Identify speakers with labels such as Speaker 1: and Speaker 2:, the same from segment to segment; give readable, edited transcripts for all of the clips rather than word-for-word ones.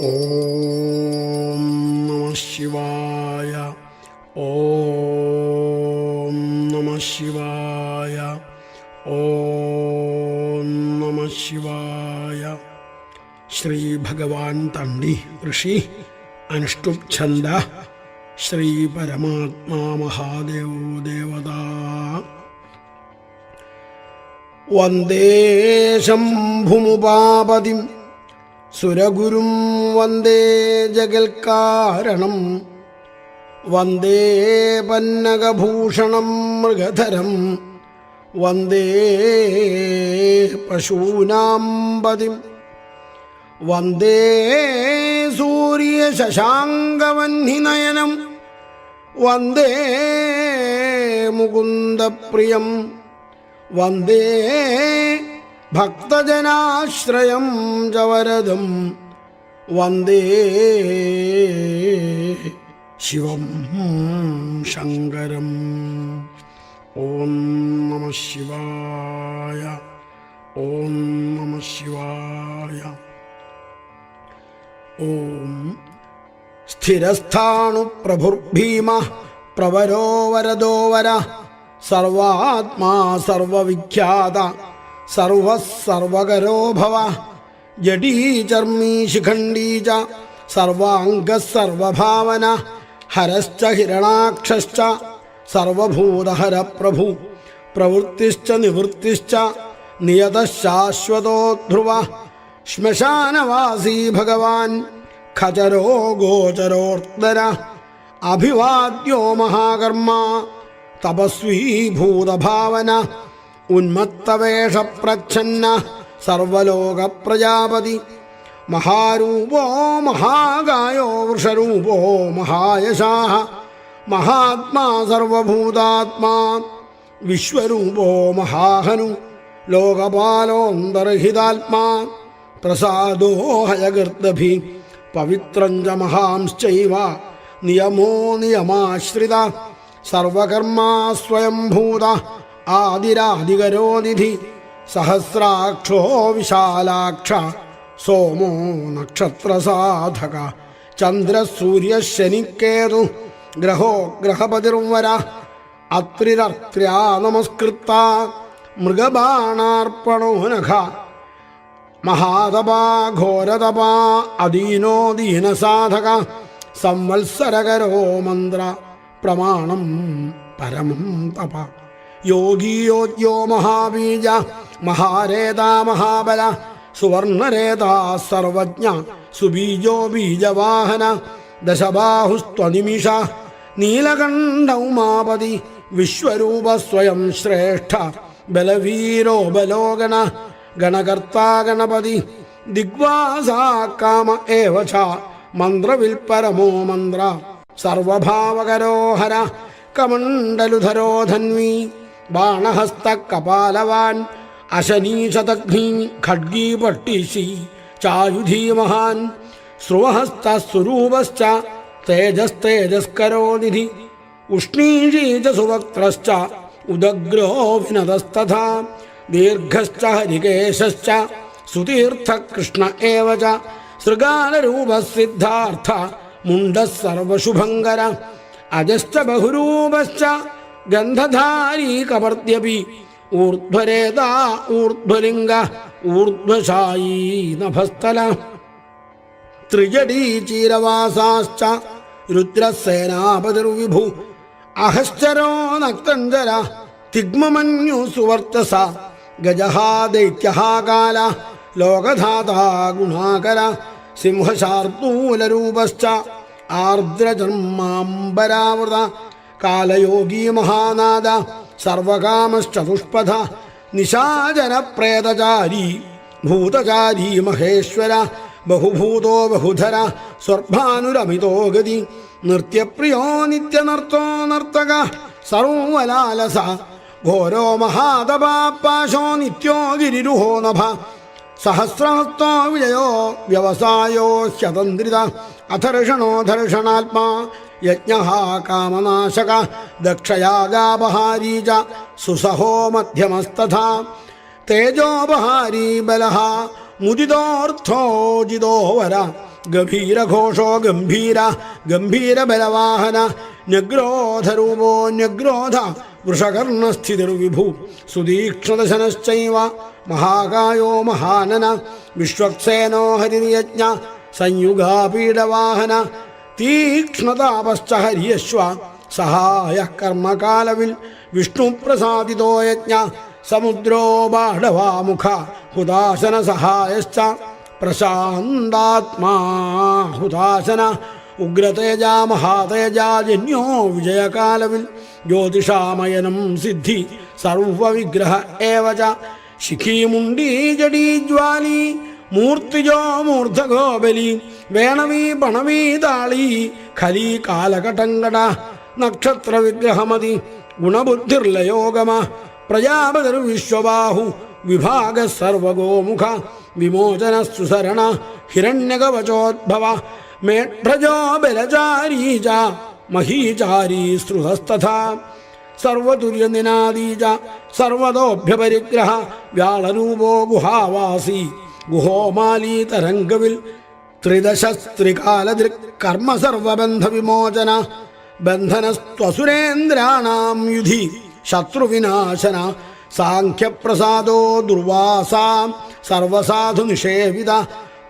Speaker 1: ഓം നമഃ ശിവായ. ഓം നമഃ ശിവായ. ഓം നമഃ ശിവായ. ശ്രീ ഭഗവാൻ തണ്ടി ഋഷി അനുഷ്ടുപ് ഛന്ദ. ശ്രീ പരമാത്മാ മഹാദേവോ ദേവത. വന്ദേ ശംഭുമുപാപതിം സുരഗുരും വന്ദേ ജഗൽക്കാരണം. വന്ദേ പന്നഗഭൂഷണം മൃഗധരം. വന്ദേ പശൂനാം പതിം. വന്ദേ സൂര്യശശാങ്കവഹ്നിനയനം. വന്ദേ മുകുന്ദപ്രിയം. വന്ദേ ഭക്തജനാശ്രയം ച വരദം. വന്ദേ ശിവം ശങ്കരം. ഓം നമഃ ശിവായ. ഓം നമഃ ശിവായ. ഓം സ്ഥിരസ്ഥാണു പ്രഭുർഭീമ പ്രവരോ വരദോ വര. സർവാത്മാ സർവവിഖ്യാത സർവകരോ ഭവ. ജഡീ ചർമ്മീ ശിഖണ്ഡീ ച സർവാംഗഃ സർവഭാവന. ഹരശ്ച ഹിരണാക്ഷശ്ച സർവഭൂതഹര പ്രഭു. പ്രവൃത്തിശ്ച നിവൃത്തിശ്ച നിയതഃ ശാശ്വതോ ധ്രുവ. ശ്മശാനവാസീ ഭഗവാൻ ഖചരോ ഗോചരോർത്തര. അഭിവാദ്യോ മഹാകർമ്മ തപസ്വീ ഭൂതഭാവന. ഉന്മത്തവേഷപ്രച്ഛന്ന സർവലോക പ്രജാപതി. മഹാരൂപോ മഹാകായോ വൃഷരൂപോ മഹായശാഃ. മഹാത്മാ സർവഭൂതാത്മാ വിശ്വരൂപോ മഹാഹനു. ലോകപാലോന്തർഹിതാത്മാ പ്രസാദോ ഹയഗർദഭി. പവിത്രം ച മഹാംശ്ചൈവ നിയമോ നിയമാശ്രിത. സർവകർമാ സ്വയംഭൂത ആദിരാദികരോ നിധി. സഹസ്രാക്ഷോ വിശാലാക്ഷ സോമോ നക്ഷത്രസാധക. ചന്ദ്രസൂര്യശനിക്കേതു ഗ്രഹോ ഗ്രഹപതിർവര. അത്രിരത്ര്യാ നമസ്കൃത മൃഗബാണാർപ്പണോ നഖ. മഹാതപാ ഘോരതപാ അദീനോ ദീനസാധക. സംവത്സരകരോ മന്ത്ര പ്രമാണം പരമം തപ. യോഗീ യോഗ്യോ മഹാബീജ മഹാരേതാ മഹാബല. സുവർണരേതാ സർവജ്ഞ സുബീജോ ബീജവാഹന. ദശബാഹുസ്ത്വനിമിഷ നീലകണ്ഠ ഉമാപതി. വിശ്വരൂപ സ്വയം ശ്രേഷ്ഠ ബലവീരോ ബലോഗണ. ഗണകർത്താ ഗണപതി ദിഗ്വാസാ കാമ ഏവ ച. മന്ത്രവിൽപരമോ മന്ത്ര സർവഭാവകരോ ഹര. കമണ്ഡലുധരോ ധന്വീ ബാണഹസ്ത കപാലവാൻ. അശനീശതഘ്നീ ഖഡ്ഗീ പട്ടീശി ചായുധീ മഹാൻ. സ്രുവഹസ്തസ്വരൂപശ്ച തേജസ്തേജസ്കരോ നിധി. ഉഷ്ണീഷീ ച സുവക്ത്രശ്ച ഉദഗ്രോ വിനതസ്തഥാ. ദീർഘശ്ച ഹരികേശശ്ച സുതീർത്ഥ കൃഷ്ണ ഏവ ച. ശൃഗാലരൂപസിദ്ധാർത്ഥ മുണ്ഡഃ സർവശുഭങ്കര. അജശ്ച ബഹുരൂപശ്ച ഗന്ധധാരീ കവർദ്യപി. ഊർധ്വരേതാ ഊർധ്വലിംഗ ഊർധ്വശായീ നഭസ്ഥല. ത്രിജടീ ചീരവാസാശ്ച രുദ്രസേനാപതിർവിഭു. അഹശ്ചരോ നക്തഞ്ജര തിഗ്മമന്യു സുവർച്ചസ. ഗജഃ ദൈത്യഃ കാല ലോകധാതാ ഗുണാകര. സിംഹശാർദൂലരൂപശ്ച ആർദ്രചർമാംബരാവൃത. കാലയോഗീ മഹാനാദ സർവകാമശ്ചതുഷ്പഥ. നിശാചര പ്രേതചാരീ ഭൂതചാരീ മഹേശ്വര. ബഹുഭൂതോ ബഹുധര സ്വർഭാനുരമിതോ ഗതി. നൃത്യപ്രിയോ നിത്യനർത്തോ നർത്തക സർവലാലസ. ഘോരോ മഹാതപാശോ നിത്യോ ഗിരിരുഹോ നഭ. സഹസ്രഹസ്തോ വിജയോ വ്യവസായോ ഹ്യതന്ത്രിത. അധർഷണോ ധർഷണാത്മാ യജ്ഞഃ കാമനാശക. ദക്ഷയാഗാപഹാരീ ച സുസഹോ മധ്യമസ്തഥാ. തേജോപഹാരീ ബലഃ മുദിതോർത്ഥോ ജിതോ വര. ഗഭീരഘോഷോ ഗംഭീര ഗംഭീരബലവാഹന ന്യഗ്രോധരൂപോ ന്യഗ്രോധ വൃഷകർണസ്ഥിതിർവിഭു സുതീക്ഷ്ണദശനശ്ചൈവ മഹാകായോ മഹാനന വിശ്വക്സേനോ ഹരിയജ്ഞ സംയുഗാപീഡവാഹന തീക്ഷ്ണതാപശ്ച ഹരിയശ്വ സഹായ കർമ്മകാലവിൽ വിഷ്ണുപ്രസാദിതോ യജ്ഞ സമുദ്രോ ബാഢവാമുഖ ഹുദാശന സഹായശ്ച പ്രശാന്താത്മാ ഹുദാശന ഉഗ്രതേജ മഹാതേജാജന്യോ വിജയകാലവിൽ ജ്യോതിഷാമയനം സിദ്ധി സർവവിഗ്രഹ ഏവച ശിഖീമുണ്ടീ ജഡീജ്വാലി മൂർത്തിജോ മൂർധഗോബലി വേണവീ പണവീ താളി ഖലീ കാലകടങ്കട നക്ഷത്രവിഗ്രഹമതി ഗുണബുദ്ധിർലയോഗമ പ്രജാപതിർവിശ്വബാഹു വിഭാഗ സർവഗോമുഖ വിമോചന സുസരണ ഹിരണ്യകവചോദ്ഭവ മേഢ്രജോ ബലചാരീ ച മഹീചാരീ ശ്രുതസ്തഥാ സർവതുര്യനിനാദീ ച സർവതോഭ്യപരിഗ്രഹ വ്യാളരൂപോ ഗുഹാവാസി ഗുഹോമാലീ തരംഗവിൽ ത്രിദശസ്ത്രികാലദൃക് കർമ്മ സർവബന്ധ വിമോചന ബന്ധനസ്ത്വസുരേന്ദ്രാണാം യുധി ശത്രുവിനാശന സാഖ്യപ്രസാദോ ദുർവാസാ സർവസാധു നിഷേവിത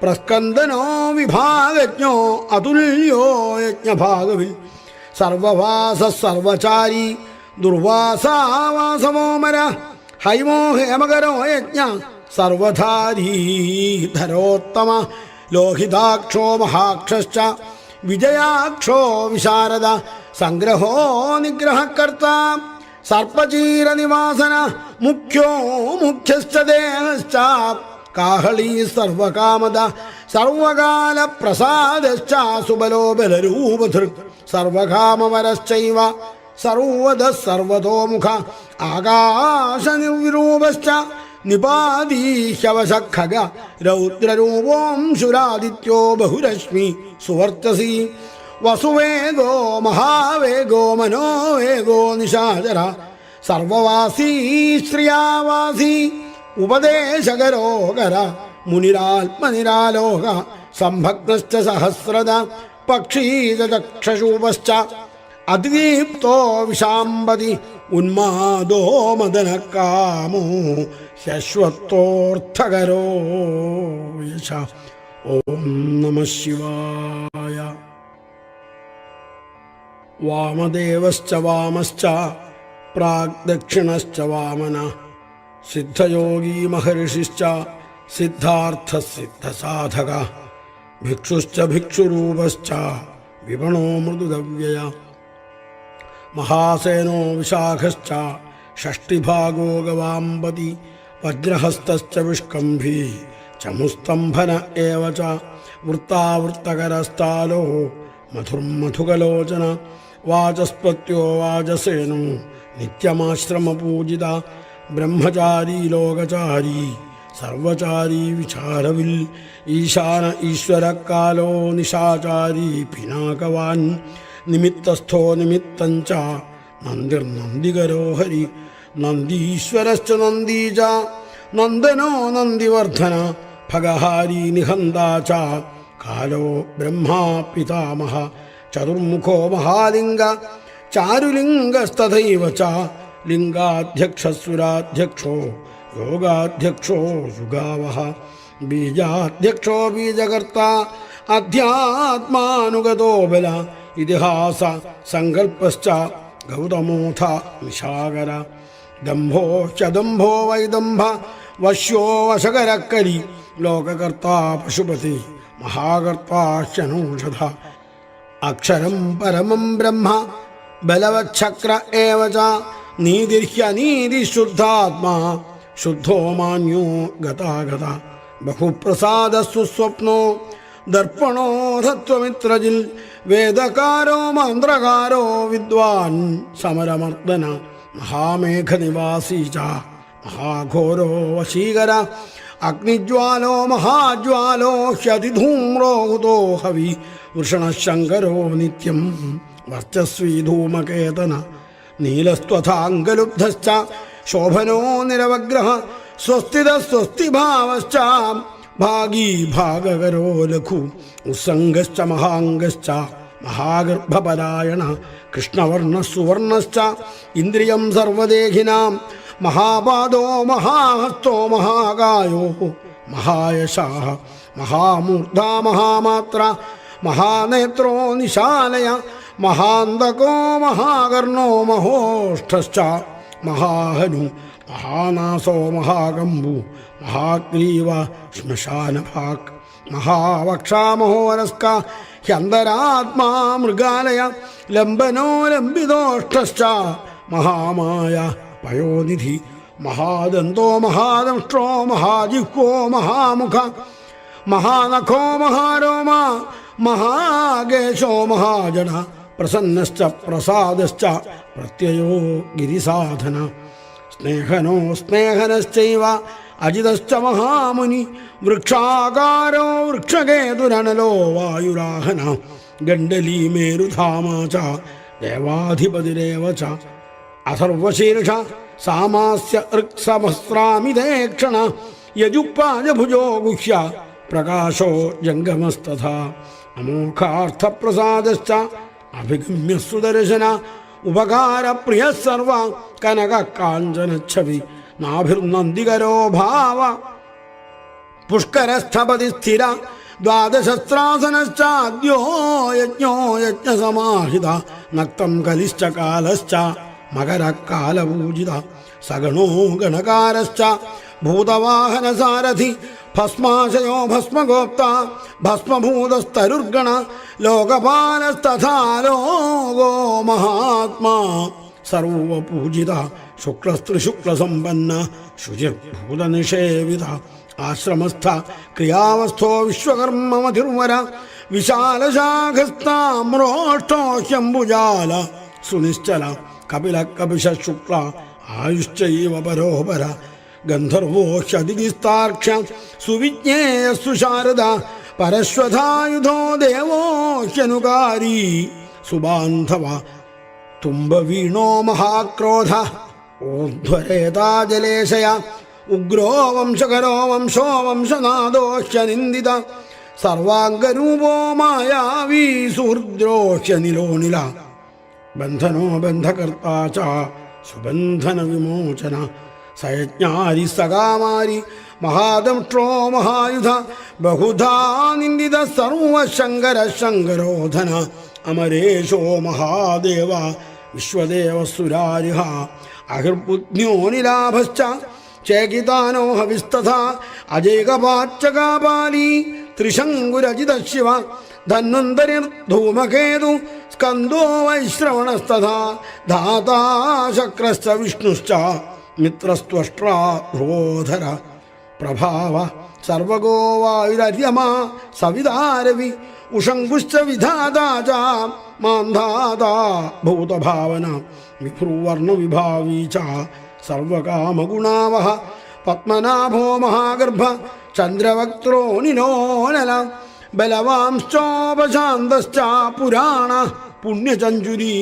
Speaker 1: പ്രസ്കന്ദനോ വിഭാഗജ്ഞോ അതുല്യോ യജ്ഞഭാഗവിൽ സർവവാസ സർവചാരി ദുർവാസാവാസവോമര ഹൈമോ ഹേമകരോ യജ്ഞ സർവധാരീ ധരോത്തമ ലോഹിതാക്ഷോ മഹാക്ഷശ്ച വിജയാക്ഷോ വിശാരദ സംഗ്രഹോ നിഗ്രഹകർത്ത സർപ്പചീരനിവാസന മുഖ്യോ മുഖ്യശ്ച ദേഹശ്ച കാഹളീ സർവകാമദ സർവകാല പ്രസാദശ്ച സുബലോ ബലരൂപധൃക് സർവകാമവരശ്ചൈവ സർവദ സർവതോമുഖ ആകാശനിർവിരൂപശ്ച നിപാതീഹ്യവശഖഗ രൗദ്രരൂപോംശുരാദിത്യോ ബഹുരശ്മി സുവർച്ചസി വസുവേഗോ മഹാവേഗോ മനോവേഗോ നിശാചര സർവവാസീ ശ്രിയാവാസി ഉപദേശകരോകര മുനിരാത്മനിരാലോക സംഭഗ്നശ്ച സഹസ്രദ പക്ഷീചക്ഷൂപശ്ച അതിദീപ്തോ വിശാംബതി ഉന്മാദോ മദനകാമോ ശശ്വത്തോർത്ഥകരോ യശ. ഓം നമഃ ശിവായ. വാമദേവശ്ച വാമശ്ച പ്രാഗ്ദക്ഷിണശ്ച വാമന സിദ്ധയോഗീ മഹർഷിശ്ച സിദ്ധാർത്ഥസിദ്ധസാധക ഭിക്ഷുശ്ച ഭിക്ഷുരൂപശ്ച വിപണോ മൃദുദവ്യയ മഹാസേനോ വിശാഖശ്ച ഷഷ്ടിഭാഗോ ഗവാംബതി വജ്രഹസ്തശ്ച വിഷ്കംഭീ ചമുസ്തംഭന ഏവ ച വൃത്താവൃത്തകരസ്ഥാലോ മധുർമധുകലോചന വാചസ്പത്യോ വാചസേനോ നിത്യമാശ്രമപൂജിത ബ്രഹ്മചാരീ ലോകചാരീ സർവചാരീ വിചാരവിൽ ഈശാന ഈശ്വരകാലോ നിശാചാരീ പിനാകവാൻ നിമിത്തസ്ഥോ നിമിത്തഞ്ച നന്ദിർനന്ദികരോ ഹരി നന്ദീശ്വരശ്ച നന്ദീ ച നന്ദനോ നന്ദിവർദ്ധന ഭഗഹാരീ നിഹന്താ ച കാലോ ബ്രഹ്മാ പിതാമഹ ചതുർമുഖോ മഹാലിംഗ ചാരുലിംഗസ്തഥൈവ ച ലിംഗാധ്യക്ഷസുരാധ്യക്ഷോ യോഗാധ്യക്ഷോ യുഗാവഹ ബീജാധ്യക്ഷോ ബീജകർത്ത അധ്യാത്മാനുഗതോ ബല ഇതിഹാസ സങ്കൽപ്പശ്ച ഗൗതമോഥ നിശാകര ദംഭോ ചദംഭോ വൈദംഭ വശ്യോ വശകരക്കരി ലോകകർത്ത പശുപതി മഹാകർത്താശ്ചനൂഷധ അക്ഷരം പരമം ബ്രഹ്മ ബലവച്ഛക്ര ഏവ ച നീതിർഹ്യനീതിശുദ്ധാത്മാ ശുദ്ധോ മാന്യോ ഗതാഗത ബഹുപ്രസാദ സുസ്വപ്നോ ദർപ്പണോ തത്വമിത്രജിൽ വേദകാരോ മന്ത്രകാരോ വിദ്വാൻ സമരമർദ്ദന മഹാമേഘനിവാസീ ച മഹാഘോരോ വശീകര അഗ്നിജ്വാലോ മഹാജ്വാലോ ഹ്യതിധൂമ്രോ ഹുതോ ഹവി വൃഷണശങ്കരോ നിത്യം വർച്ചസ്വീ ധൂമകേതന നീലസ്ത്വഥാംഗലുബ്ധശ്ച ശോഭനോ നിരവഗ്രഹ സ്വസ്തിത സ്വസ്തിഭാവശ്ച ഭാഗീ ഭാഗകരോ ലഘു ഉത്സംഗശ്ച മഹാംഗശ്ച മഹാഗർഭപരായണ കൃഷ്ണവർണ്ണ സുവർണശ്ച ഇന്ദ്രിയം സർവദേഹിനാം മഹാപാദോ മഹാഹസ്തോ മഹാകായോ മഹായശാഃ മഹാമൂർധാ മഹാമാത്ര മഹാനേത്രോ നിശാലയ മഹാന്തകോ മഹാകർണോ മഹോഷ്ഠശ്ച മഹാഹനു മഹാനാസോ മഹാകമ്പു മഹാഗ്രീവ ശ്മശാനഭാക് മഹാവക്ഷാമഹോരസ്ക ഹ്യന്തരാത്മാ മൃഗാലയ ലംബനോ ലംബിതോഷ്ഠശ്ച മഹാമായ പയോനിധി മഹാദന്തോ മഹാദംഷ്ട്രോ മഹാജിഹ്വോ മഹാമുഖ മഹാനഖോ മഹാരോമ മഹാകേശോ മഹാജന പ്രസന്നശ്ച പ്രസാദശ്ച പ്രത്യയോ ഗിരിസാധന സ്നേഹനോ സ്നേഹനശ്ചൈവ അജിതശ്ച മഹാമുനി വൃക്ഷാകാരോ വൃക്ഷകേതുരണലോ വായുരാഹന ഗണ്ഡലീ മേരുധാമ ച ദേവാധിപതിരേവ ച അഥർവശീർഷ സാമാസ്യ ഋക്സമസ്രാമിതേക്ഷണ യജുപ്പാജഭുജോ ഗുഹ്യ പ്രകാശോ ജംഗമസ്തഥാ അമോഘാർത്ഥപ്രസാദശ്ച അഭിഗമ്യ സുദർശന ഉപകാരപ്രിയ സർവ കനക കാഞ്ചനച്ഛവി നാഭിർനന്ദികരോ ഭാവ പുഷ്കരസ്ഥപതി സ്ഥിര ദ്വാദശസ്ത്രാസനശ്ചാദ്യോ യജ്ഞോ യജ്ഞസമാഹിത നക്തം കലിശ്ച കാലശ്ച മകരകാലപൂജിത സഗണോ ഗണകാരശ്ച ഭൂതവാഹനസാരഥി ഭസ്മാശയോ ഭസ്മഗോപ്ത ഭസ്മഭൂതസ്തരുർഗണ ലോകപാലസ്തഥാ ലോകോ മഹാത്മാ സർവപൂജിത ശുക്ലസ്ത്രിശുക്ലസമ്പന്ന ശുചിർഭൂതനിഷേവിത ആശ്രമസ്ഥ ക്രിയാവസ്ഥോ വിശ്വകർമ്മമതിർവര വിശാലശാഖസ്താമ്രോഷ്ടോ ഹ്യംബുജാല സുനിശ്ചല കപില കപിശ ശുക്ല ആയുശ്ചൈവ പരോപര ഗന്ധർവോ ഹ്യതിസ്ഥാർക്ഷ സുവിജ്ഞേയ സുശാരദ പരശ്വധായുധോ ദേവോ ഹ്യനുകാരീ സുബാന്ധവ തുംബവീണോ മഹാക്രോധ ഊർധ്വരേതാജലേശയ ഉഗ്രോ വംശകരോ വംശോ വംശനാദോ ഹ്യനിന്ദിത സർവാംഗരൂപോ മായാവീ സുഹൃദ്രോ ഹ്യനിലോനില ബന്ധനോ ബന്ധകർത്താ ച സുബന്ധന വിമോചന സയജ്ഞാരി സകാമാരി മഹാദംഷ്ട്രോ മഹായുധ ബഹുധാ നിന്ദിത സർവശങ്കര ശങ്കരോധന അമരേശോ മഹാദേവ വിശ്വദേവ സുരാരിഹ അഹിർബുദ്ധ്യോ നിലാഭശ്ച ചേകിതാനോ ഹവിസ്തഥാ അജൈകപാച്ചകാപാലി ത്രിശങ്കുരജിത ശിവ ധന്വന്തരിർധൂമകേതു സ്കന്ദോ വൈശ്രവണസ്തഥാ ധാതാ ശക്രശ്ച വിഷ്ണുശ്ച മിത്രസ്ത്വഷ്ട്രാ ധ്രുവോധര പ്രഭാവ സർവഗോ വായുരര്യമ സവിതാരവി ഉഷങ്കുശ്ച വിധാതാ ച മാന്ധാതാ ഭൂതഭാവന വിഭ്രുവർണവിഭാവീ ച സർവകാമഗുണാവഹ പത്മനാഭോ മഹാഗർഭ ചന്ദ്രവക്ത്രോ നിനോനല ബലവാംശ്ചോപശാന്തശ്ച പുരാണ പുണ്യചഞ്ജുരീ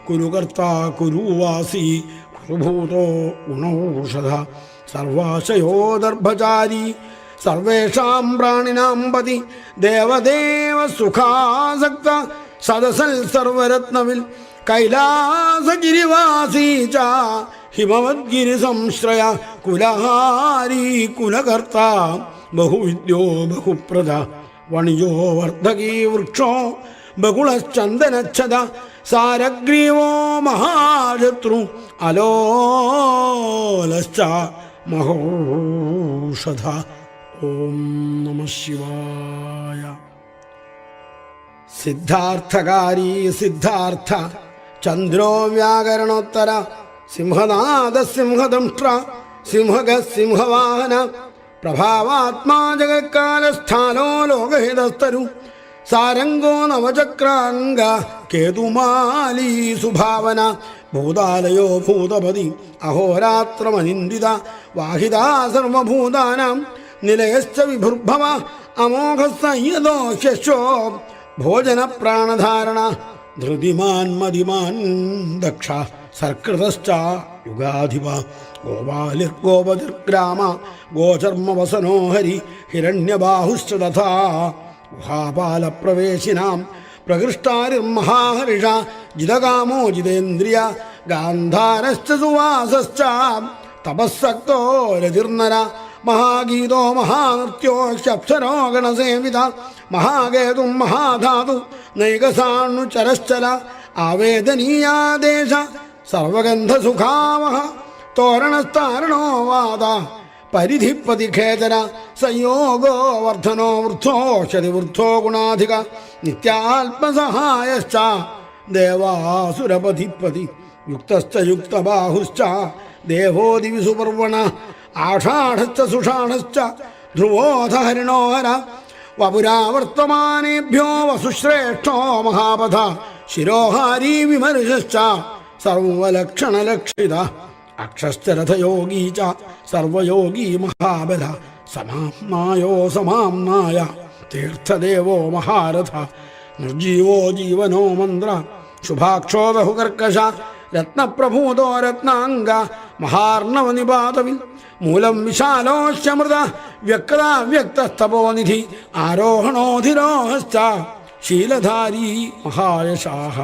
Speaker 1: കുരുകർത്ത കുരുവാസി കുരുഭൂതോ ഗുണൌഷധ സർവാശയോ ദർഭചാരി സർവേഷാം പ്രാണിനാം പതി ദേവദേവ സുഖാസക്ത സദസൽ സർവരത്നവിൽ കൈലാസഗിരിവാസീ ച ഹിമവദ്ഗിരി സംശ്രയ കുലഹാരി കുലകർത്ത ബഹുവിദ്യോ ബഹുപ്രദ വണിയോ വർദ്ധകീ വൃക്ഷോ ബഹുളശ്ചന്ദനച്ഛദ സാരഗ്രീവോ മഹാശത്രു അലോലശ്ച മഹോഷധ. ഓം നമഃ ശിവായ. സിദ്ധാർത്ഥകാരി സിദ്ധാർത്ഥ ചന്ദ്രോ വ്യാകരണോത്തര സിംഹനാദ സിംഹദംഷ്ട്ര സിംഹക സിംഹവാഹന പ്രഭാവാത്മാ ജഗത്കാലസ്ഥാനോ ലോകഹിതസ്തരു സാരംഗോ നവചക്രാംഗ കേതുമാലീ സുഭാവന ഭൂതാലയോ ഭൂതപതി അഹോരാത്രമനിന്ദിത വാഹിതാ സർവഭൂതാനാം നിലയശ്ച വിഭുർഭവ അമോഘ സംയതോ ഹ്യശോ ഭോജന പ്രാണധാരണ ധൃതിമാൻ മതിമാൻ ദക്ഷ സർകൃതശ്ച യുഗാധിപ ഗോപാലിർഗോപതിർഗ്രാമ ഗോചർമ്മവസനോ ഹരി ഹിരണ്യബാഹുശ്ച തഥാ ഗുഹാപാലപ്രവേശിനാം പ്രകൃഷ്ടാരിർമഹാഹർഷ ജിതകാമോ ജിതേന്ദ്രിയ ഗാന്ധാരശ്ച സുവാസശ്ച തപസ്സക്തോ രതിർനര മഹാഗീതോ മഹാനൃത്യോ ശപ്സരോ ഗണസേവിത മഹാകേതും മഹാധാതു നൈകസാണുചരശ്ചല ആവേദനീയാദേശ സർവഗന്ധസുഖാവഹ തോരണസ്താരണോ വാദ പരിധിപ്പതിഖേചര സംയോഗോ വർദ്ധനോ വൃദ്ധോഷതി വൃദ്ധോ ഗുണാധിക നിത്യാത്മസഹായശ്ച ദേവാസുരപതിപതി യുക്തശ്ച യുക്തബാഹുശ്ച ദേവോ ദിവി സുപർവണ ആഷാഢശ്ച സുഷാഢശ്ച ധ്രുവോധഹരിണോഹര വപുരാവർത്തമാനേഭ്യോ വസുശ്രേഷ്ഠോ മഹാപഥ ശിരോഹാരീ വിമർശശ്ച സർവലക്ഷണലക്ഷിത അക്ഷശ്ചരഥയോഗീ ച സർവയോഗീ മഹാബല സമാംനായോ സമാംനായ തീർത്ഥദേവോ മഹാരഥ നിർജീവോ ജീവനോ മന്ത്ര ശുഭാക്ഷോ ബഹുകർക്കശ രത്നപ്രഭൂതോ രത്നാംഗ മഹാർണവനിപാതവിൽ മൂലം വിശാലോശ്യമൃത വ്യക്തതവ്യക്തസ്തപോനിധി ആരോഹണോധിരോഹശ്ച ശീലധാരീ മഹായശാഹ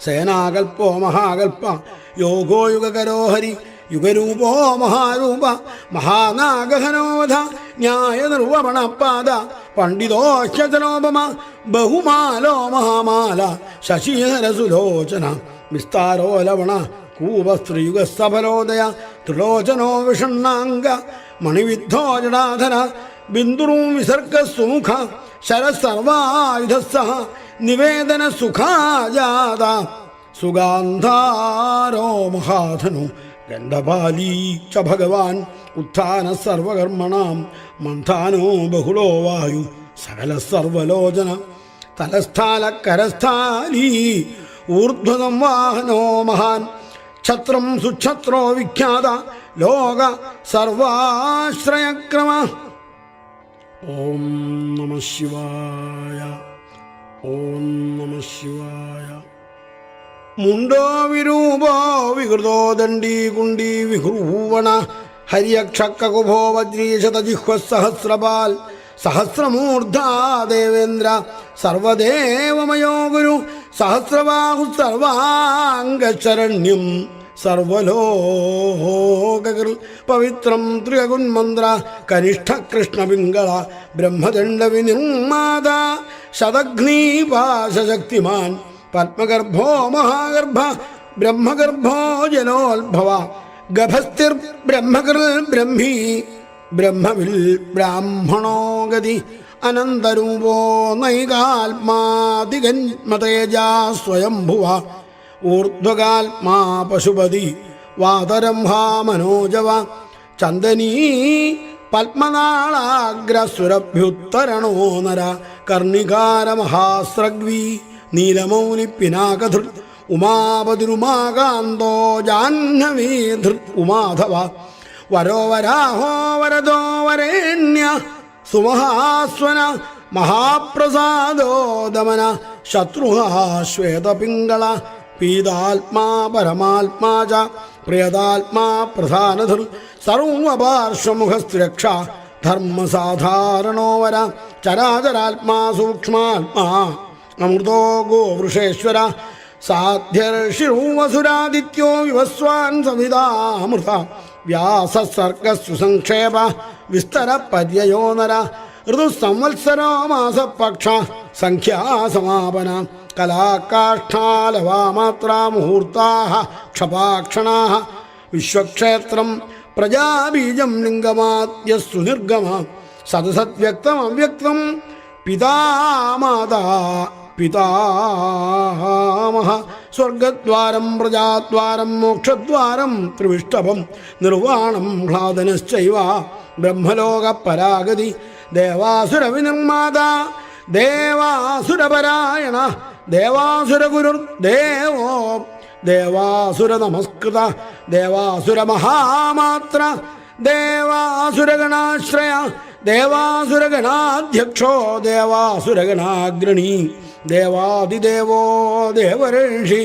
Speaker 1: സേനാകൽപ്പോ മഹാകൽപ്പ യോഗോ യുഗകരോ ഹരി യുഗരൂപോ മഹാരൂപ മഹാനാഗഹനോവധ ന്യായനിർവമണപാദ പണ്ഡിതോശ്ചതനോപമ ബഹുമാലോ മഹാമാല ശശീധരസുലോചന വിസ്താരോ ലവണ കൂപസ്ത്രീയുഗസഫലോദയ ത്രിലോചനോ വിഷണ്ണാംഗ മണിവിദ്ധോ ജടാധര ബിന്ദുറും വിസർഗസുമുഖ ശരസർവായുധസ്സഹ നിവേദന സുഖാജാത സുഗാന്ധാരോ മഹാധനു ഗന്ധപാലീ ച ഭഗവാൻ ഉത്ഥാന സർവകർമ്മണാം മന്ഥാനോ ബഹുളോ വായു സകല സർവലോചന തലസ്ഥാല കരസ്ഥാലീ ഊർധ്വസംവാഹനോ മഹാൻ ഛത്രം സുഛത്രോ വിഖ്യാത ലോക സർവാശ്രയക്രമ. ഓം നമഃ ശിവായ. ഓം നമഃ ശിവായ. മുണ്ടോ വിരൂപോ വികൃതോ ദണ്ഡീ കുണ്ടീ വിഹ്രൂവണ ഹര്യക്ഷക്കുഭോ വജ്രീശതജിഹ്വസഹസ്രപാൽ സഹസ്രമൂർധാ ദേവേന്ദ്ര സർവദേവമയോ ഗുരു സഹസ്രബാഹു സർവാംഗശരണ്യം സർവലോകകൃ പവിത്രം ത്രിയഗുന്മന്ത്ര കനിഷ്ഠ കൃഷ്ണപിംഗള ബ്രഹ്മദണ്ഡ വിനിർമാത ശതഘ്നീപാശക്തിമാൻ പത്മഗർഭോ മഹാഗർഭ ബ്രഹ്മഗർഭോ ജനോത്ഭവ ഗഭസ്തിർ ബ്രഹ്മകൃൽ ബ്രഹ്മീ ബ്രഹ്മവിൽ ബ്രാഹ്മണോ ഗതി അനന്തരൂപോ നൈകാത്മാതികന്മതേജാ സ്വയംഭുവ ഊർധ്വകാത്മാ പശുപതി വാതരംഭാ മനോജവ ചന്ദനീ പത്മനാളാഗ്രസുരഭ്യുത്തരണോ നര കർണികാര മഹാസ്രഗ്വീ നീലമൗനി പിനാകധൃ ഉമാപതിരുമാകാന്തോ ജാഹ്നവീധൃ ഉമാധവ വരോ വരാഹോ വരദോ വരേണ്യ സുമഹാസ്വന മഹാപ്രസാദോ ദമന ശത്രുഹ ശ്വേതപിംഗള പീതാത്മാ പരമാത്മാ ച പ്രിയതാത്മാ പ്രധാനധൃ സർവപാർശ്വമുഖസ്ത്രക്ഷ ധർമ്മസാധാരണോ വര ചരാചരാത്മാ സൂക്ഷ്മാത്മാ അമൃതോ ഗോവൃഷേശ്വര സാധ്യർഷിവസുരാദിത്യോ വിവസ്വാൻ സവിതാമൃത വ്യാസസർഗസുസംക്ഷേപ വിസ്തര പര്യയോ നര ഋതുസംവത്സരോ മാസപക്ഷ സംഖ്യാസമാപന കലാകാഷ്ഠാലവാമാത്രാ മുഹൂർത്താ ക്ഷപാക്ഷണാ വിശ്വക്ഷേത്രം പ്രജാബീജം ലിംഗമാദ്യസ്സു നിർഗമ സദസദ്വ്യക്തം അവ്യക്തം പിതാമാതാ പിതാമഹ സ്വർഗദ്വാരം പ്രജാദ്വാരം മോക്ഷദ്വാരം ത്രിവിഷ്ടഭം നിർവാണം ഹ്ലാദനശ്ചൈവ ബ്രഹ്മലോക പരാഗതി ദേവാസുര വിനിർമാത ദേവാസുരപരായണ ദേവാസുരഗുരുർ ദേവോ ദേവാസുര നമസ്കൃത ദേവാസുര മഹാമാത്ര ദേവാസുരഗണാശ്രയ ദേവാസുരഗണാധ്യക്ഷോ ദേവാസുരഗണാഗ്രണീ ദേവാദിദേവോ ദേവഋഷി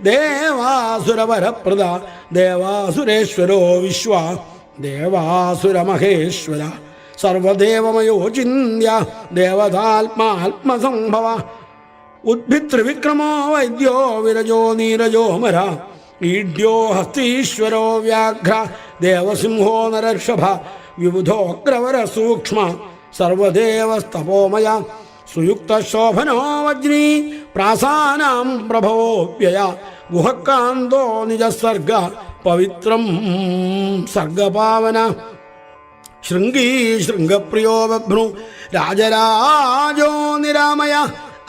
Speaker 1: ദേവാസുരവരപ്രദ ദേവാസുരേശ്വരോ വിശ്വ ദേവാസുരമഹേശ്വര സർവദേവമയോ ചിന്യ ദേവതാത്മാത്മസംഭവ ഉദ്ഭിതൃവിക്രമോ വൈദ്യോ വിരജോ നീരജോ മര ഈഡ്യോ ഹസ്തീശ്വരോ വ്യാഘ്ര ദേവസിംഹോ നരർഷഭ വിബുധോഗ്രവര സൂക്ഷ്മ സർവദേവസ്തപോമയ സുയുക്തശോഭനോ വജ്രീ പ്രാസാനാം പ്രഭവോപ്യയ ഗുഹക്കാന്തോ നിജസർഗ പവിത്രം സർഗപാവന ശൃംഗീ ശൃംഗപ്രിയോ ബഭ്രു രാജരാജോ നിരാമയ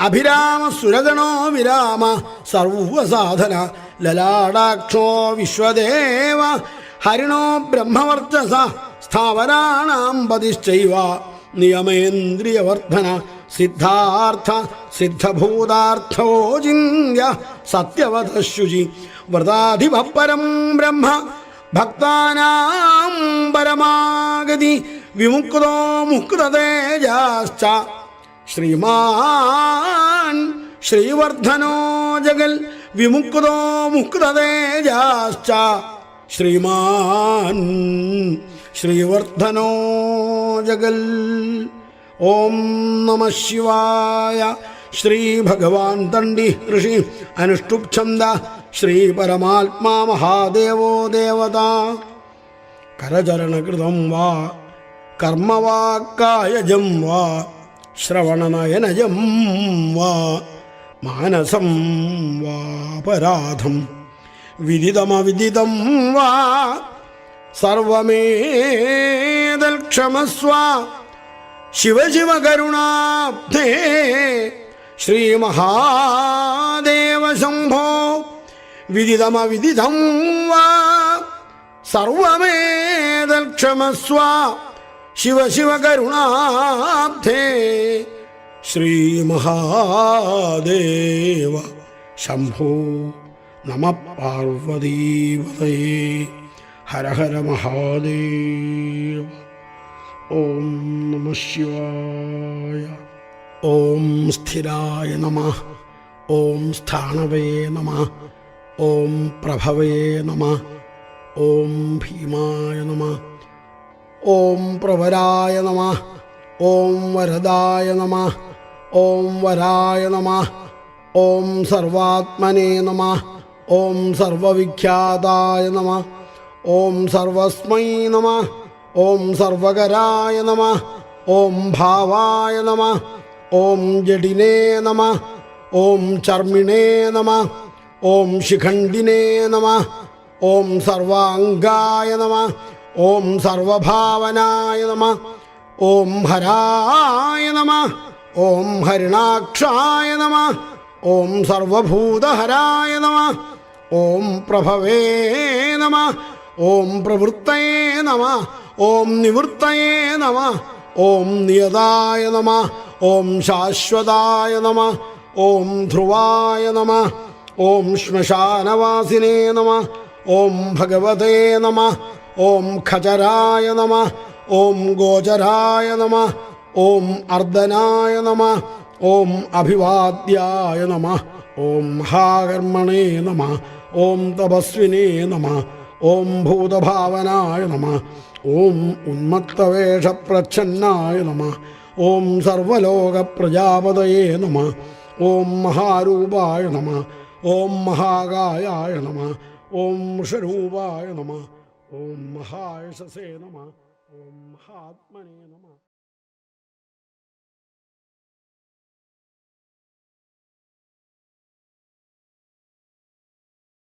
Speaker 1: അഭിരാമ സുരഗണോ വിരാമ സർവസാധന ലലാടാക്ഷോ വിശ്വദേവ ഹരിണോ ബ്രഹ്മവർച്ചസ സ്ഥാവരാണാം പതിശ്ചൈവ നിയമേന്ദ്രിയവർദ്ധന സിദ്ധാർത്ഥ സിദ്ധഭൂതാർത്ഥോ ചിന്യ സത്യവതശുചി വ്രതാധിപരം ബ്രഹ്മ ഭക്താനാം പരമാഗതി വിമുക്തോ മുക്തതേജാശ്ച ശ്രീമാൻ ശ്രീവർദ്ധനോ ജഗൽ വിമുക്തോ മുക്തതേജാശ്ച ശ്രീമാൻ ശ്രീവർദ്ധനോ ജഗൽ. ഓം നമഃ ശിവായ. ശ്രീ ഭഗവാൻ തണ്ടി ഋഷി അനുഷ്ടുപ് ഛന്ദ ശ്രീ പരമാത്മാ മഹാദേവോ ദേവത. കരചരണകൃതം വാ കർമ്മവാക്കായജം വാ ശ്രവണനയനജം വാ മാനസം വാപരാധം വിദിതമവിദിതം വാ സർവമേതൽ ക്ഷമസ്വ ശിവ ശിവ കരുണാബ്ധേ ശ്രീ മഹാദേവ ശംഭോ വിദിതമവിദിതം വാ സർവമേതൽ ക്ഷമസ്വ ശിവ ശിവ കരുണാബ്ധേ ശ്രീ മഹാദേവ ശംഭോ. നമ പാർവതീപതയേ. ഹര ഹര മഹാദേവ. ഓം നമഃ ശിവായ. ഓം സ്ഥിരായ നമഃ. ഓം സ്ഥാണവേ നമഃ. ഓം പ്രഭവേ നമഃ. ഓം ഭീമായ നമഃ. ഓം പ്രവരായ നമഃ. ഓം വരദായ നമഃ. ഓം വരായ നമഃ. ഓം സർവാത്മനേ നമഃ. ഓം സർവവിഖ്യാതായ നമഃ. ഓം സർവസ്മൈ നമഃ. ഓം സർവകരായ നമഃ. ഓം ഭാവായ നമഃ. ഓം ജഡിനേ നമഃ. ഓം ചർമ്മിണേ നമഃ. ഓം ശിഖണ്ഡിനേ നമഃ. ഓം സർവാംഗായ നമഃ. ഓം സർവഭാവനായ നമഃ. ഓം ഹരായ നമഃ. ഓം ഹരിണാക്ഷായ നമഃ. ഓം സർവഭൂതഹരായ നമഃ. ഓം പ്രഭവേ നമഃ. ഓം പ്രവൃത്തയേ നമഃ. ഓം നിവൃത്തയേ നമഃ. ഓം നിയതായ നമഃ. ഓം ശാശ്വതായ നമഃ. ഓം ധ്രുവായ നമഃ. ഓം ശ്മശാനവാസിനേ നമഃ. ഓം ഭഗവതേ നമഃ. ഓം ഖചരായ നമഃ. ഓം ഗോചരായ നമഃ. ഓം അർദ്ദനായ നമഃ. ഓം അഭിവാദ്യായ നമഃ. ഓം മഹാകർമ്മണേ നമഃ. ഓം തപസ്വിനേ നമഃ. ഓം ഭൂതഭാവനായ നമഃ. ഓം ഉന്മത്തവേഷപ്രച്ഛന്നായ നമഃ. ഓം സർവലോകപ്രജാപതയേ നമഃ. ഓം മഹാരൂപായ നമഃ. ഓം മഹാകായായ നമഃ. ഓം വൃഷരൂപായ നമഃ. ഓം മഹായശസേ നമഃ. ഓം മഹാത്മനേ നമഃ.